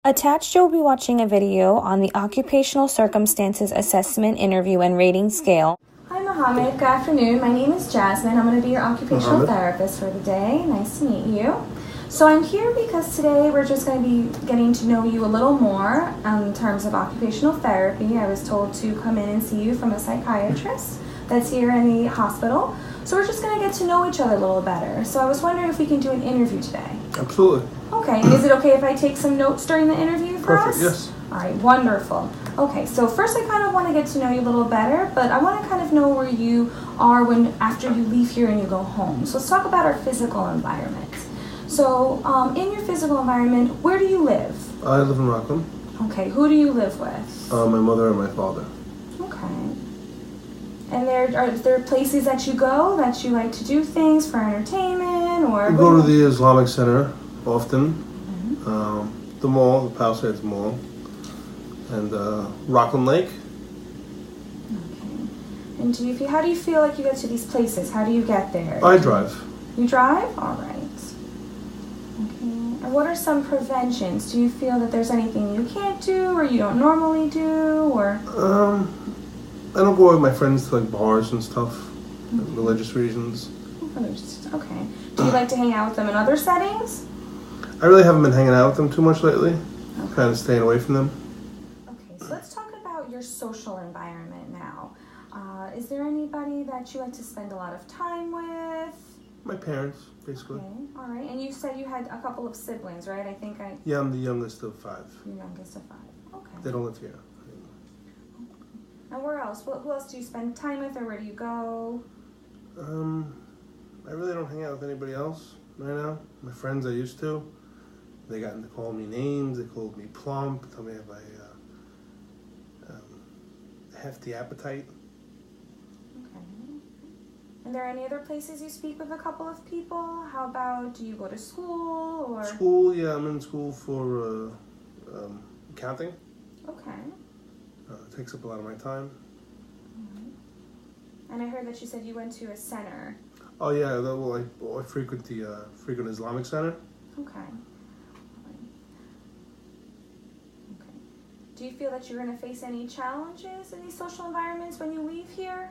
Attached, you'll be watching a video on the Occupational Circumstances Assessment Interview and Rating Scale. Hi, Mohammed. Good afternoon. My name is Jasmine. I'm going to be your occupational therapist for the day. Nice to meet you. So I'm here because today we're just going to be getting to know you a little more in terms of occupational therapy. I was told to come in and see you from a psychiatrist that's here in the hospital. So we're just going to get to know each other a little better. So I was wondering if we can do an interview today. Absolutely. Okay, and is it okay if I take some notes during the interview for us? Perfect, yes. All right, wonderful. Okay, so first I kind of want to get to know you a little better, but I want to kind of know where you are after you leave here and you go home. So let's talk about our physical environment. So in your physical environment, where do you live? I live in Rockland. Okay, who do you live with? My mother and my father. Okay. And are there places that you go that you like to do things for entertainment or? We go to the Islamic Center often. The mall, the Palisades Mall, and Rockland Lake. Okay. And how do you feel like you get to these places? How do you get there? I drive. You drive? All right. Okay. And what are some preventions? Do you feel that there's anything you can't do or you don't normally do, or? I don't go with my friends to like bars and stuff, religious reasons. Okay. Do you like to hang out with them in other settings? I really haven't been hanging out with them too much lately. Okay. Kind of staying away from them. Okay, so let's talk about your social environment now. Is there anybody that you like to spend a lot of time with? My parents, basically. Okay, all right. And you said you had a couple of siblings, right? Yeah, I'm the youngest of 5. You're youngest of 5. Okay. They don't live here. And where else? Who else do you spend time with, or where do you go? I really don't hang out with anybody else right now. My friends I used to. They got into calling me names. They called me plump. Told me I have a hefty appetite. Okay. And there any other places you speak with a couple of people? How about, do you go to school or? School, yeah. I'm in school for accounting. Okay. It takes up a lot of my time. And I heard that you said you went to a center. Oh yeah, I frequent the frequent Islamic Center. Okay. Okay. Do you feel that you're going to face any challenges in these social environments when you leave here?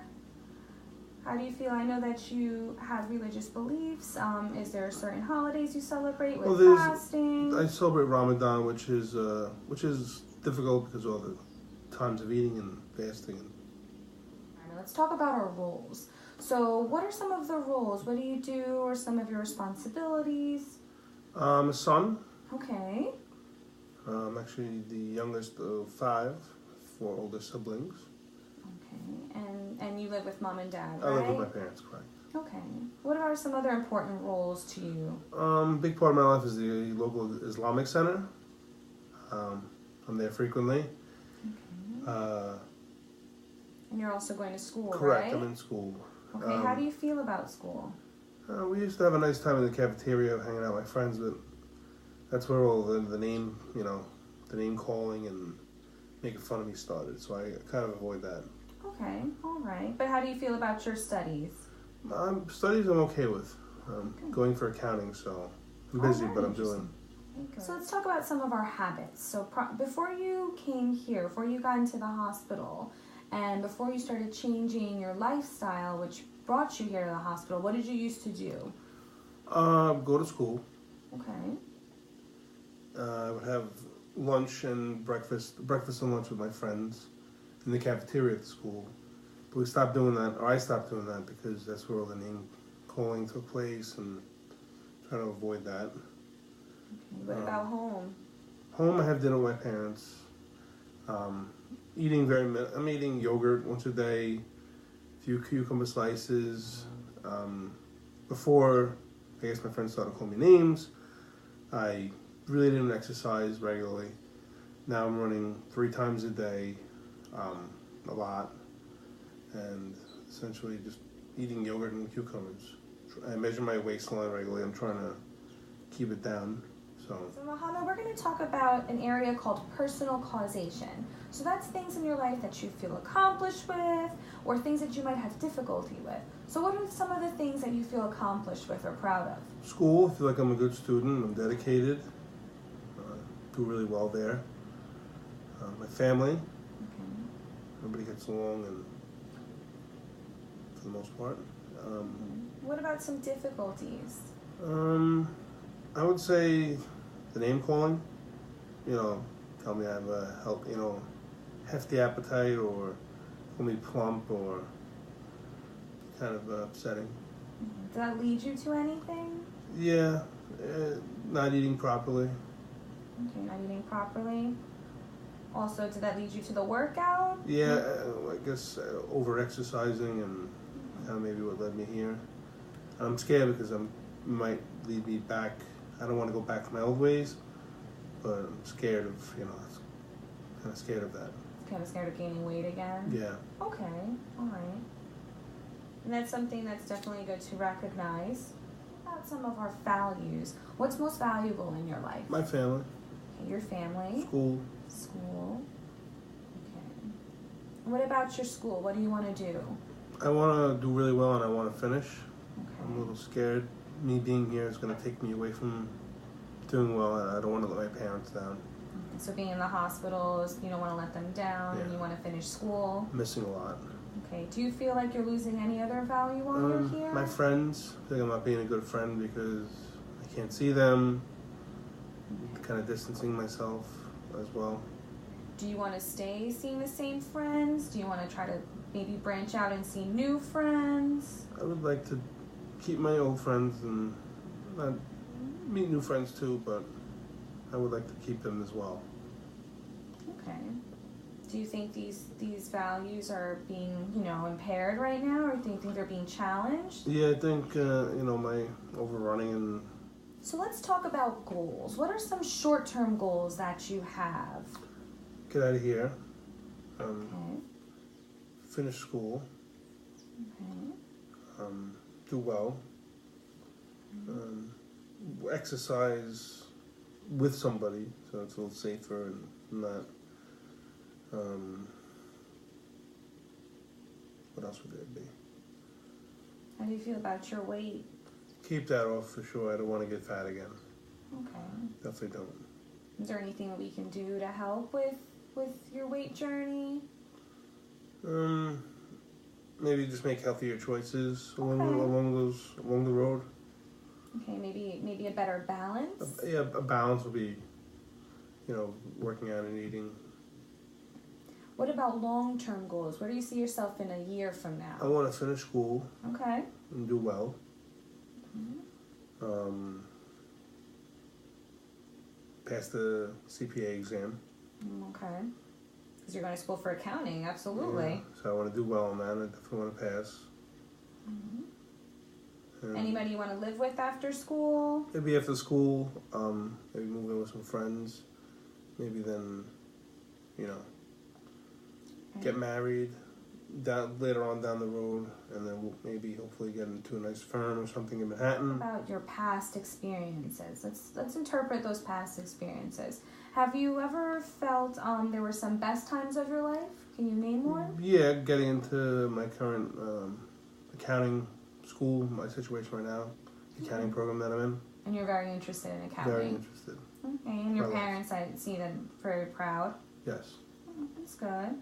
How do you feel? I know that you have religious beliefs. Is there certain holidays you celebrate with fasting? I celebrate Ramadan, which is difficult because of all the times of eating and fasting. Let's talk about our roles. So what are some of the roles? What do you do, or some of your responsibilities? I'm a son. Okay. I'm actually the youngest of 5, 4 older siblings. Okay. And you live with mom and dad, right? I live with my parents, correct. Okay. What are some other important roles to you? Big part of my life is the local Islamic Center. I'm there frequently. Okay. And you're also going to school, correct, right? I'm in school. Okay, how do you feel about school? We used to have a nice time in the cafeteria hanging out with my friends, but that's where all the name calling and making fun of me started, so I kind of avoid that. Okay, all right. But how do you feel about your studies? Studies I'm okay with. Going for accounting, so I'm busy, but I'm doing. So let's talk about some of our habits. So before you came here, before you got into the hospital, and before you started changing your lifestyle, which brought you here to the hospital, what did you used to do? Go to school. Okay. I would have lunch and breakfast and lunch with my friends in the cafeteria at the school. But we stopped doing that, or I stopped doing that, because that's where all the name calling took place, and trying to avoid that. Okay. What about home? Home, I have dinner with my parents. I'm eating yogurt once a day, a few cucumber slices. Before, I guess my friends started calling me names, I really didn't exercise regularly. Now I'm running 3 times a day, a lot, and essentially just eating yogurt and cucumbers. I measure my waistline regularly. I'm trying to keep it down. So Mohammed, we're going to talk about an area called personal causation. So that's things in your life that you feel accomplished with, or things that you might have difficulty with. So what are some of the things that you feel accomplished with or proud of? School, I feel like I'm a good student. I'm dedicated. do really well there. My family, Okay. everybody gets along, and for the most part. What about some difficulties? I would say the name calling. Tell me I have a hefty appetite, or call me plump, or kind of upsetting. Does that lead you to anything? Yeah, not eating properly. Okay, not eating properly. Also, did that lead you to the workout? Yeah, I guess over-exercising and kind of maybe what led me here. I'm scared because it might lead me back. I don't want to go back to my old ways, but I'm scared of, kind of scared of that. Kind of scared of gaining weight again? Yeah. Okay, all right. And that's something that's definitely good to recognize. About some of our values. What's most valuable in your life? My family. Okay, your family. School. School. Okay. What about your school? What do you want to do? I want to do really well, and I want to finish. Okay. I'm a little scared. Me being here is going to take me away from doing well, and I don't want to let my parents down. Okay. So being in the hospitals, you don't want to let them down, and you want to finish school. Missing a lot. Okay. Do you feel like you're losing any other value while you're here? My friends. I think I'm not being a good friend because I can't see them. Kind of distancing myself as well. Do you want to stay seeing the same friends? Do you want to try to maybe branch out and see new friends? I would like to keep my old friends and meet new friends too, but I would like to keep them as well. Okay. Do you think these values are being, impaired right now, or do you think they're being challenged? Yeah, I think, my overrunning and... So let's talk about goals. What are some short-term goals that you have? Get out of here. Okay. Finish school. Okay. Do well. Exercise with somebody, so it's a little safer and not... what else would there be? How do you feel about your weight? Keep that off for sure. I don't want to get fat again. Okay. Definitely don't. Is there anything that we can do to help with your weight journey? Maybe just make healthier choices along the road. Okay, maybe a better balance. A balance would be, working out and eating. What about long-term goals? Where do you see yourself in a year from now? I want to finish school. Okay. And do well. Pass the CPA exam. Okay. Because you're going to school for accounting, absolutely. Yeah, so I want to do well on that. I definitely want to pass. Anybody you want to live with after school? Maybe after school, maybe move in with some friends. Maybe then, get married later on down the road, and then we'll maybe hopefully get into a nice firm or something in Manhattan. What about your past experiences? Let's interpret those past experiences. Have you ever felt there were some best times of your life? Can you name one? Yeah, getting into my current accounting school, my situation right now, the accounting program that I'm in. And you're very interested in accounting? Very interested. Okay, and your parents, I see them very proud. Yes. Oh, that's good.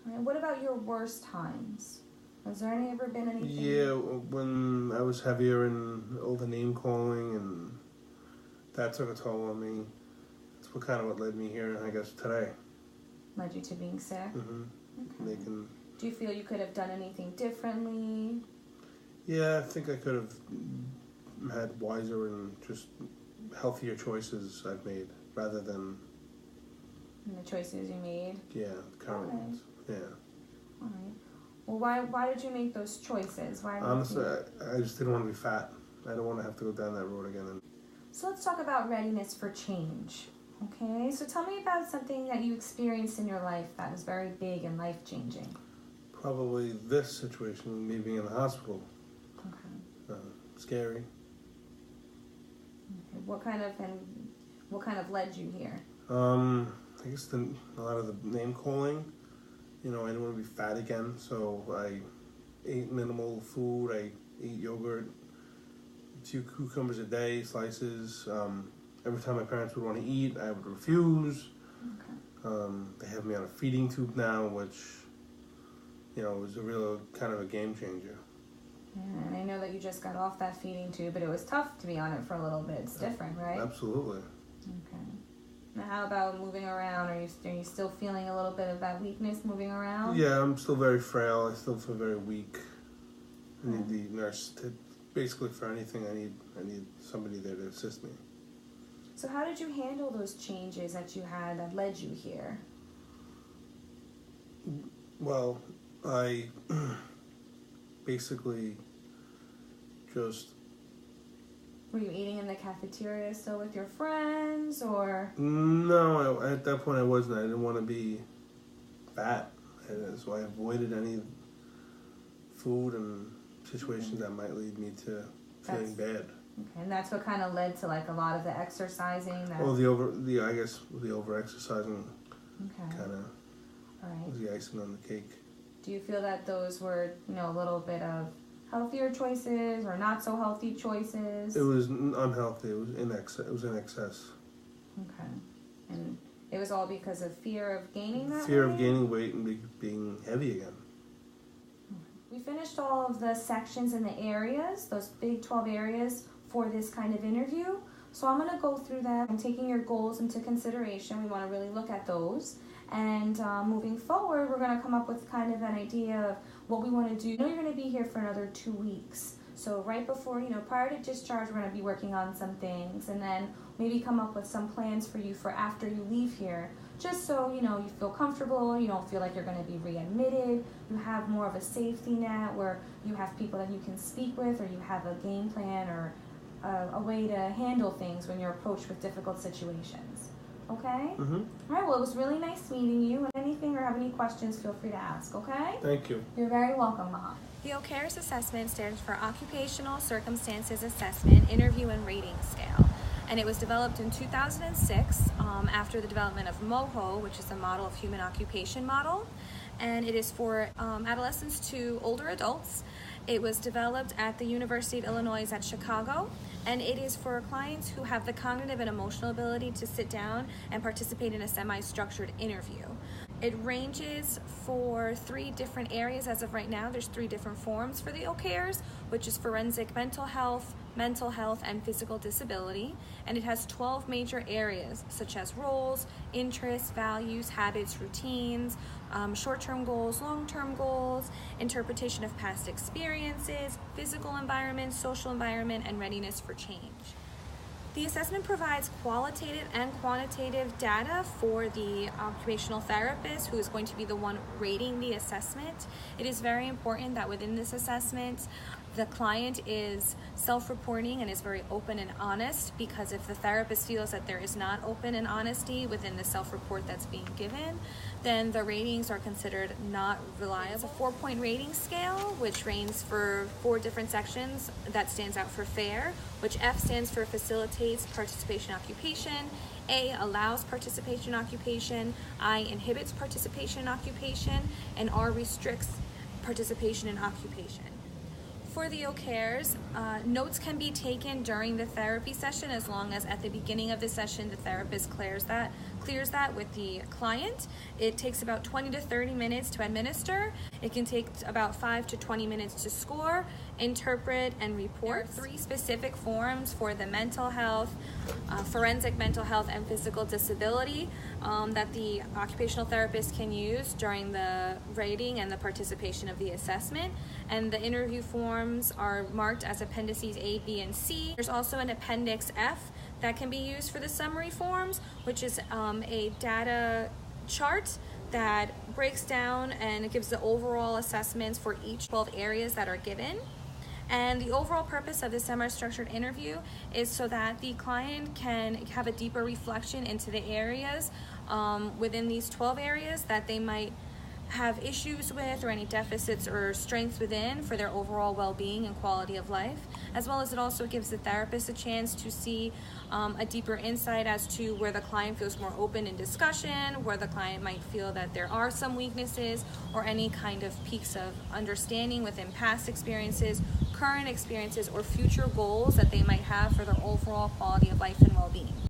All right, what about your worst times? Has there ever been anything? Yeah, when I was heavier and all the name calling, and that took a toll on me. That's what led me here, I guess, today. Led you to being sick? Mm-hmm. Okay. Do you feel you could have done anything differently? Yeah, I think I could have had wiser and just healthier choices I've made, rather than... And the choices you made? Yeah, the current ones. Yeah. All right. Well, why did you make those choices? Honestly, I just didn't want to be fat. I don't want to have to go down that road again. So let's talk about readiness for change. Okay, so tell me about something that you experienced in your life that was very big and life-changing. Probably this situation, me being in the hospital. Okay. Scary. Okay. What kind of led you here? I guess a lot of the name calling. I didn't want to be fat again, so I ate minimal food. I ate yogurt, a few cucumbers a day, slices, every time my parents would want to eat, I would refuse. Okay. They have me on a feeding tube now, which, was a real kind of a game changer. Yeah, and I know that you just got off that feeding tube, but it was tough to be on it for a little bit. It's different, right? Absolutely. Okay. Now, how about moving around? Are you still feeling a little bit of that weakness moving around? Yeah, I'm still very frail. I still feel very weak. I need the nurse to, basically for anything, I need somebody there to assist me. So how did you handle those changes that you had that led you here? Well, I basically just... Were you eating in the cafeteria still with your friends, or? No, at that point I wasn't. I didn't want to be fat, so I avoided any food and situations that might lead me to feeling bad. Okay, and that's what kind of led to like a lot of the exercising. Well, the over exercising kind of was the icing on the cake. Do you feel that those were, a little bit of healthier choices or not so healthy choices? It was unhealthy. It was in excess. Okay, and it was all because of fear of gaining that Fear weight? of gaining weight and being heavy again. We finished all of the sections and the areas, those big 12 areas for this kind of interview. So I'm going to go through them. I'm taking your goals into consideration. We want to really look at those. And moving forward, we're going to come up with kind of an idea of what we want to do. You know you're going to be here for another 2 weeks. So right before, prior to discharge, we're going to be working on some things. And then maybe come up with some plans for you for after you leave here. Just so, you feel comfortable, you don't feel like you're going to be readmitted, you have more of a safety net where you have people that you can speak with, or you have a game plan or a way to handle things when you're approached with difficult situations. Okay? Mm-hmm. All right, well, it was really nice meeting you. And anything or have any questions, feel free to ask, okay? Thank you. You're very welcome, Mom. The OCAIRS assessment stands for Occupational Circumstances Assessment Interview and Rating Scale. And it was developed in 2006 after the development of MOHO, which is a model of human occupation model. And it is for adolescents to older adults. It was developed at the University of Illinois at Chicago. And it is for clients who have the cognitive and emotional ability to sit down and participate in a semi-structured interview. It ranges for 3 different areas as of right now. There's 3 different forms for the OCAIRS, which is forensic mental health, and physical disability. And it has 12 major areas, such as roles, interests, values, habits, routines, short-term goals, long-term goals, interpretation of past experiences, physical environment, social environment, and readiness for change. The assessment provides qualitative and quantitative data for the occupational therapist who is going to be the one rating the assessment. It is very important that within this assessment, the client is self-reporting and is very open and honest, because if the therapist feels that there is not open and honesty within the self-report that's being given, then the ratings are considered not reliable. It's a 4-point rating scale, which ranges for 4 different sections that stands out for FAIR, which F stands for facilitates participation occupation, A allows participation occupation, I inhibits participation occupation, and R restricts participation in occupation. For the OCAIRS, notes can be taken during the therapy session as long as at the beginning of the session the therapist clears that with the client. It takes about 20 to 30 minutes to administer. It can take about 5 to 20 minutes to score, interpret, and report. There are 3 specific forms for the mental health, forensic mental health, and physical disability that the occupational therapist can use during the rating and the participation of the assessment. And the interview forms are marked as appendices A, B, and C. There's also an appendix F that can be used for the summary forms, which is a data chart that breaks down and it gives the overall assessments for each 12 areas that are given. And the overall purpose of the semi-structured interview is so that the client can have a deeper reflection into the areas within these 12 areas that they might have issues with, or any deficits or strengths within for their overall well-being and quality of life, as well as it also gives the therapist a chance to see a deeper insight as to where the client feels more open in discussion, where the client might feel that there are some weaknesses, or any kind of peaks of understanding within past experiences, current experiences, or future goals that they might have for their overall quality of life and well-being.